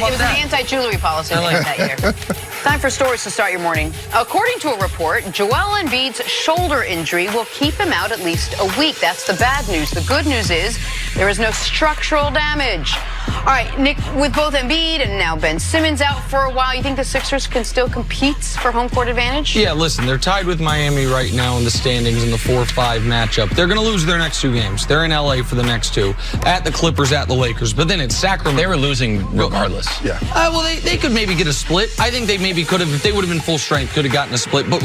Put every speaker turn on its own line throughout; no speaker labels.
It was an anti-jewelry policy that year. Time for stories to start your morning. According to a report, Joel Embiid's shoulder injury will keep him out at least a week. That's the bad news. The good news is there is no structural damage. All right, Nick, with both Embiid and now Ben Simmons out for a while, you think the Sixers can still compete for home court advantage?
Yeah, listen, they're tied with Miami right now in the standings in the 4-5 matchup. They're going to lose their next 2 games. They're in L.A. for the next 2. At the Clippers, at the Lakers. But then it's Sacramento.
They were losing regardless.
Yeah. Well, they could maybe get a split. I think they maybe could have, if they would have been full strength, could have gotten a split. But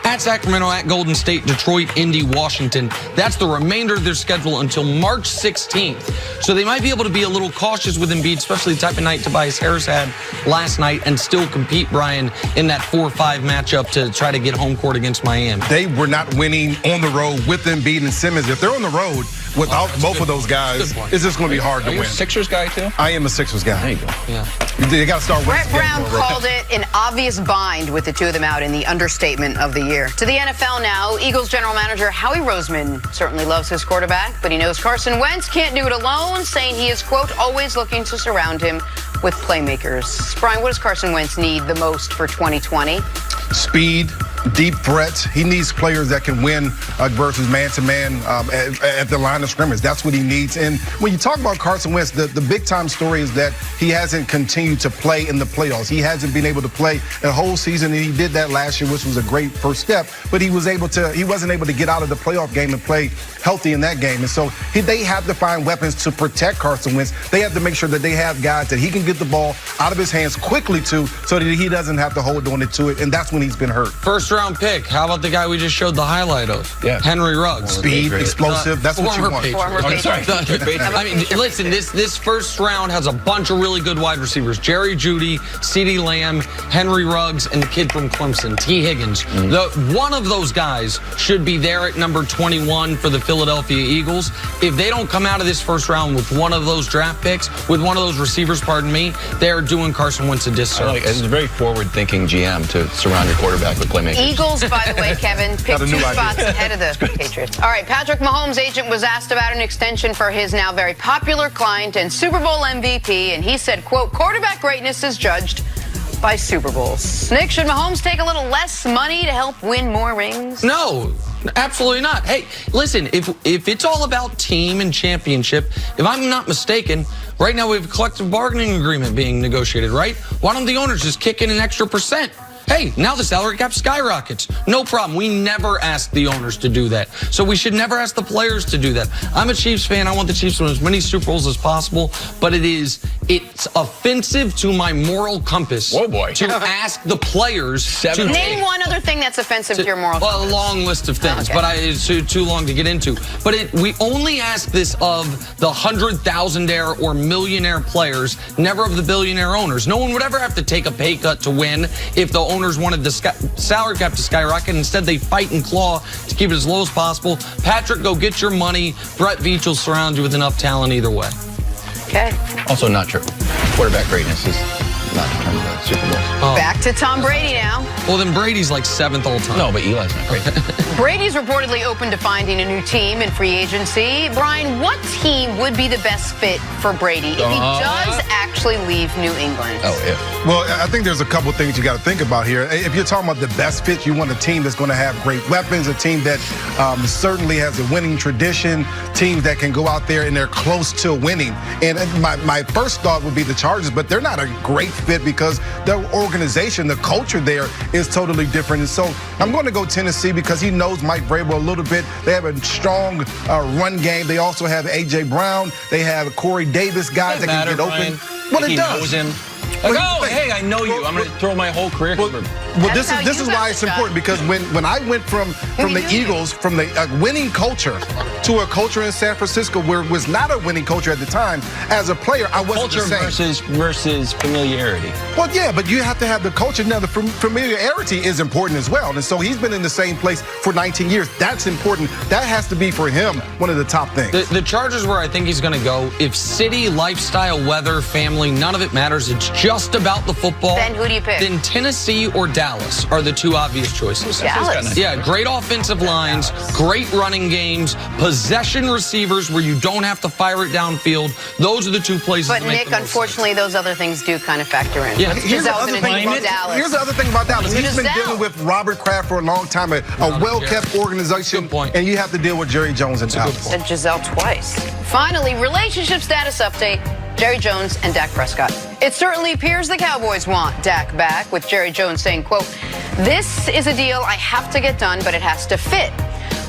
at Sacramento, at Golden State, Detroit, Indy, Washington, that's the remainder of their schedule until March 16th. So they might be able to be a little cautious with Embiid, especially the type of night Tobias Harris had last night, and still compete, Brian, in that 4-5 matchup to try to get home court against Miami.
They were not winning on the road with Embiid and Simmons. If they're on the road without both of those guys, it's just going to be hard to win.
Are you a Sixers guy, too?
I am a Sixers guy.
There you go.
Yeah.
They got to start
Brett Brown called it an obvious bind with the 2 of them out in the understatement of the year. To the NFL now, Eagles general manager Howie Roseman certainly loves his quarterback, but he knows Carson Wentz can't do it alone, saying he is, quote, always looking to surround him with playmakers. Brian, what does Carson Wentz need the most for 2020?
Speed, deep threats. He needs players that can win versus man-to-man at the line of scrimmage. That's what he needs. And when you talk about Carson Wentz, the big-time story is that he hasn't continued to play in the playoffs. He hasn't been able to play a whole season, and he did that last year, which was a great first step. But he wasn't able to get out of the playoff game and play healthy in that game. And so they have to find weapons to protect Carson Wentz. They have to make sure that they have guys that he can get the ball out of his hands quickly to, so that he doesn't have to hold on to it. And that's when he's been hurt.
First-round pick. How about the guy we just showed the highlight of? Yeah. Henry Ruggs.
Speed, explosive. That's what you want.
I mean, listen, this first round has a bunch of really good wide receivers. Jerry Jeudy, CeeDee Lamb, Henry Ruggs, and the kid from Clemson, T. Higgins. One of those guys should be there at number 21 for the Philadelphia Eagles. If they don't come out of this first round with one of those draft picks, with one of those receivers, pardon me, they're doing Carson Wentz a disservice.
It's a very forward-thinking GM to surround your quarterback with playmakers.
Eagles, by the way, Kevin, picked 2 spots ahead of the Patriots. All right, Patrick Mahomes' agent was asked about an extension for his now very popular client and Super Bowl MVP, and he said, quote, quarterback greatness is judged by Super Bowls. Nick, should Mahomes take a little less money to help win more rings?
No. Absolutely not. Hey, listen, if it's all about team and championship, if I'm not mistaken, right now we have a collective bargaining agreement being negotiated, right? Why don't the owners just kick in an extra %? Hey, now the salary cap skyrockets. No problem. We never ask the owners to do that. So we should never ask the players to do that. I'm a Chiefs fan. I want the Chiefs to win as many Super Bowls as possible. But it's offensive to my moral compass to ask the players to
name one other thing that's offensive to your moral compass.
Well, a long list of things, but it's too long to get into. But we only ask this of the 100,000-aire or millionaire players, never of the billionaire owners. No one would ever have to take a pay cut to win if the owners wanted the salary cap to skyrocket. Instead, they fight and claw to keep it as low as possible. Patrick, go get your money. Brett Veach will surround you with enough talent either way.
Okay.
Also not true. Quarterback greatness is not determined by Super Bowls.
Back to Tom Brady now.
Well, then Brady's like 7th all time.
No, but Eli's not great.
Brady's reportedly open to finding a new team in free agency. Brian, what team would be the best fit for Brady if he does actually leave New England?
Well, I think there's a couple things you got to think about here. If you're talking about the best fit, you want a team that's going to have great weapons, a team that certainly has a winning tradition, teams that can go out there and they're close to winning. And my first thought would be the Chargers, but they're not a great fit because their organization, the culture there is totally different. And so I'm going to go Tennessee because he knows Mike Vrabel a little bit. They have a strong run game. They also have A.J. Brown. They have Corey Davis, guys that can get open. Well, it does.
Knows him. Like, oh, hey, I know you. I'm going to throw my whole career.
Well, this is why it's important, because when I went from the Eagles, from the winning culture to a culture in San Francisco where it was not a winning culture at the time, as a player, I wasn't the same.
Culture versus familiarity.
Well, yeah, but you have to have the culture. Now, the familiarity is important as well. And so he's been in the same place for 19 years. That's important. That has to be, for him, one of the top things.
The Chargers, where I think he's going to go, if city, lifestyle, weather, family, none of it matters. It's just about the football.
Then who do you pick?
Then Tennessee or Dallas are the 2 obvious choices.
Dallas.
Yeah, great offensive lines, great running games, possession receivers where you don't have to fire it downfield. Those are the two places.
But
that make
Nick,
the most
unfortunately,
sense.
those other things do kind of factor in.
Yeah.
Here's the other thing about
Dallas.
Here's the other thing about Dallas. He's been dealing with Robert Kraft for a long time, a well-kept organization,
Good point.
and you have to deal with Jerry Jones in Dallas.
Said Giselle twice. Finally, relationship status update. Jerry Jones and Dak Prescott. It certainly appears the Cowboys want Dak back, with Jerry Jones saying, quote, "This is a deal I have to get done, but it has to fit."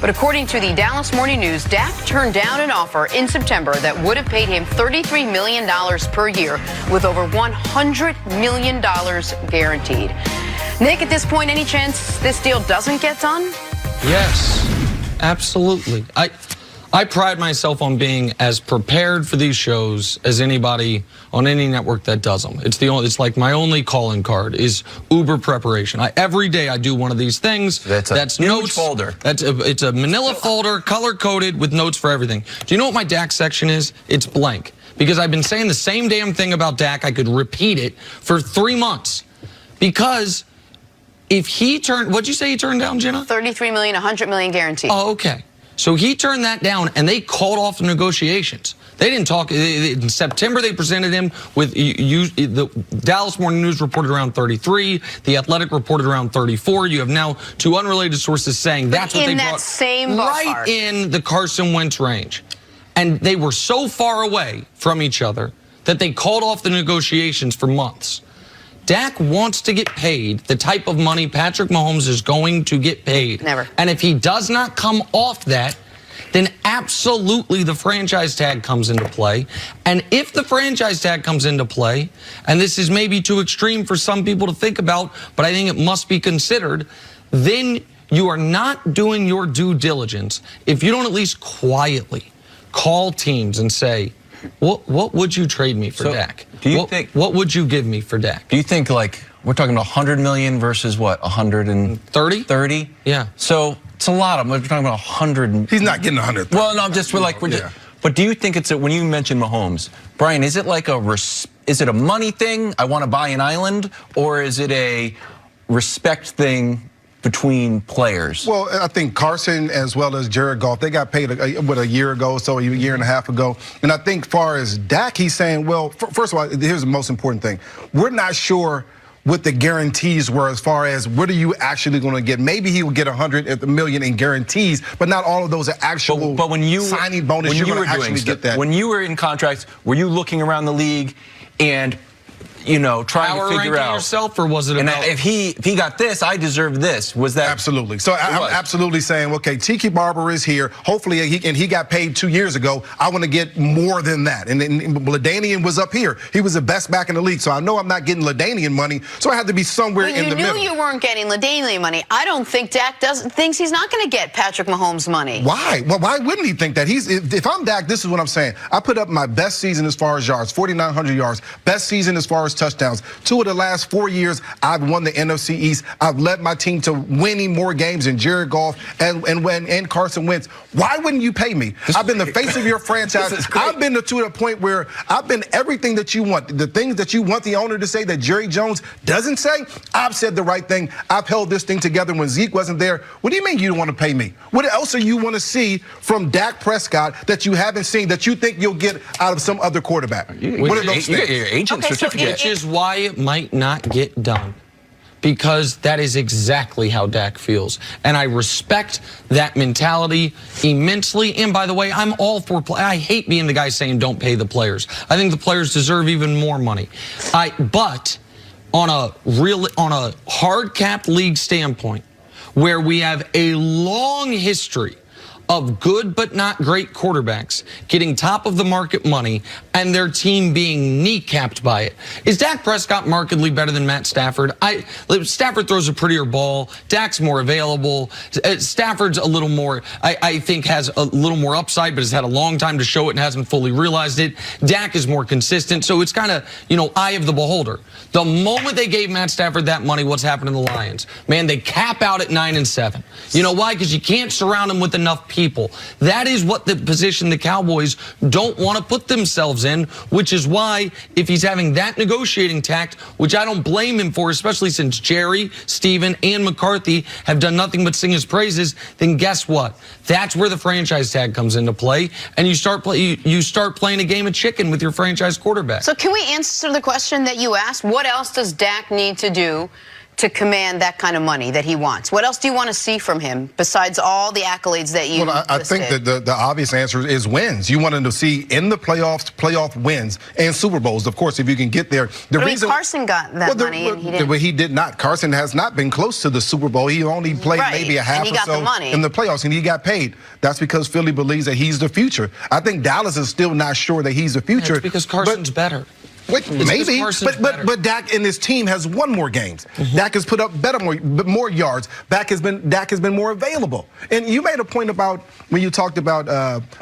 But according to the Dallas Morning News, Dak turned down an offer in September that would have paid him $33 million per year, with over $100 million guaranteed. Nick, at this point, any chance this deal doesn't get done?
Yes, absolutely. I pride myself on being as prepared for these shows as anybody on any network that does them. It's like my only calling card is uber preparation. Every day I do one of these things.
That's huge
notes
folder.
It's a manila folder, color coded with notes for everything. Do you know what my Dak section is? It's blank. Because I've been saying the same damn thing about Dak. I could repeat it for 3 months. Because if he turned, what'd you say he turned down, Jenna?
$33 million, $100 million guaranteed.
Oh, okay. So he turned that down, and they called off the negotiations. They didn't talk. In September, they presented him with, the Dallas Morning News reported around 33. The Athletic reported around 34. You have now two unrelated sources saying that's what they brought.
In that same ballpark.
Right in the Carson Wentz range. And they were so far away from each other that they called off the negotiations for months. Dak wants to get paid the type of money Patrick Mahomes is going to get paid.
Never.
And if he does not come off that, then absolutely the franchise tag comes into play. And if the franchise tag comes into play, and this is maybe too extreme for some people to think about, but I think it must be considered, then you are not doing your due diligence if you don't at least quietly call teams and say, what would you trade me for Dak?
Do you think?
What would you give me for Dak?
Do you think, like, we're talking about 100 million versus what, 130? 30?
Yeah.
So it's a lot. We're talking about 100.
He's not getting 100.
Well, no, but do you think it's when you mentioned Mahomes, Brian? Is it like is it a money thing? I want to buy an island, or is it a respect thing between players?
Well, I think Carson as well as Jared Goff, they got paid a year ago, so a year and a half ago. And I think far as Dak, he's saying, well, first of all, here's the most important thing. We're not sure what the guarantees were as far as what are you actually going to get. Maybe he will get $100 million in guarantees, but not all of those are actual
but when you
signing bonus.
When
you're
you
going
were
to actually get that.
When you were in contracts, were you looking around the league and trying to figure out
yourself, or was it about
if he got this, I deserve this? Was that
absolutely? So I'm absolutely saying, okay, Tiki Barber is here. Hopefully, he got paid 2 years ago. I want to get more than that. And then LaDainian was up here. He was the best back in the league. So I know I'm not getting LaDainian money. So I had to be somewhere in the middle.
You knew you weren't getting LaDainian money. I don't think Dak thinks he's not going to get Patrick Mahomes money.
Why? Well, why wouldn't he think that? If I'm Dak, this is what I'm saying. I put up my best season as far as yards, 4,900 yards. Best season as far as touchdowns. 2 of the last 4 years, I've won the NFC East. I've led my team to winning more games than Jared Goff and Carson Wentz. Why wouldn't you pay me? I've been the face of your franchise. I've been to a point where I've been everything that you want. The things that you want the owner to say that Jerry Jones doesn't say, I've said the right thing. I've held this thing together when Zeke wasn't there. What do you mean you don't want to pay me? What else do you want to see from Dak Prescott that you haven't seen that you think you'll get out of some other quarterback? What are those things?
You get your agent certificate.
Which is why it might not get done, because that is exactly how Dak feels. And I respect that mentality immensely. And by the way, I'm all for I hate being the guy saying don't pay the players. I think the players deserve even more money. But on a hard cap league standpoint, where we have a long history of good but not great quarterbacks getting top of the market money and their team being kneecapped by it. Is Dak Prescott markedly better than Matt Stafford? Stafford throws a prettier ball. Dak's more available. Stafford's a little more, I think, has a little more upside, but has had a long time to show it and hasn't fully realized it. Dak is more consistent, so it's kind of, eye of the beholder. The moment they gave Matt Stafford that money, what's happened to the Lions? Man, they cap out at 9-7. You know why? Because you can't surround them with enough people people. That is what the position the Cowboys don't want to put themselves in, which is why if he's having that negotiating tact, which I don't blame him for, especially since Jerry, Steven, and McCarthy have done nothing but sing his praises, then guess what? That's where the franchise tag comes into play, and you start playing a game of chicken with your franchise quarterback.
So can we answer the question that you asked? What else does Dak need to do to command that kind of money that he wants? What else do you want to see from him besides all the accolades that you
Well, I think that the obvious answer is wins. You want him to see in the playoffs, playoff wins and Super Bowls. Of course, if you can get there.
Carson got that money and he didn't.
But he did not. Carson has not been close to the Super Bowl. He only played maybe a half or so in the playoffs, and he got paid. That's because Philly believes that he's the future. I think Dallas is still not sure that he's the future.
It's because Carson's better.
Wait, maybe, but Dak and his team has won more games. Dak has put up more yards. Dak has been more available. And you made a point about when you talked about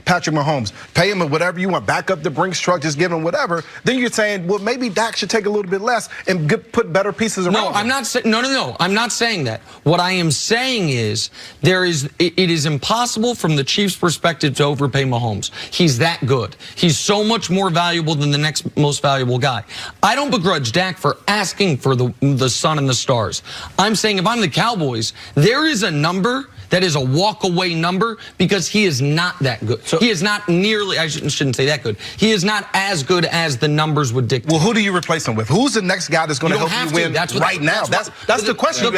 Patrick Mahomes, pay him whatever you want, back up the Brinks truck, just give him whatever. Then you're saying, well, maybe Dak should take a little bit less and put better pieces around.
No, I'm not saying. No. I'm not saying that. What I am saying is it is impossible from the Chiefs' perspective to overpay Mahomes. He's that good. He's so much more valuable than the next most valuable guy. I don't begrudge Dak for asking for the sun and the stars. I'm saying if I'm the Cowboys, there is a number that is a walk-away number because he is not that good. So, he is not nearly, I shouldn't say that good. He is not as good as the numbers would dictate.
Well, who do you replace him with? Who's the next guy that's going to help you win right now? That's the question.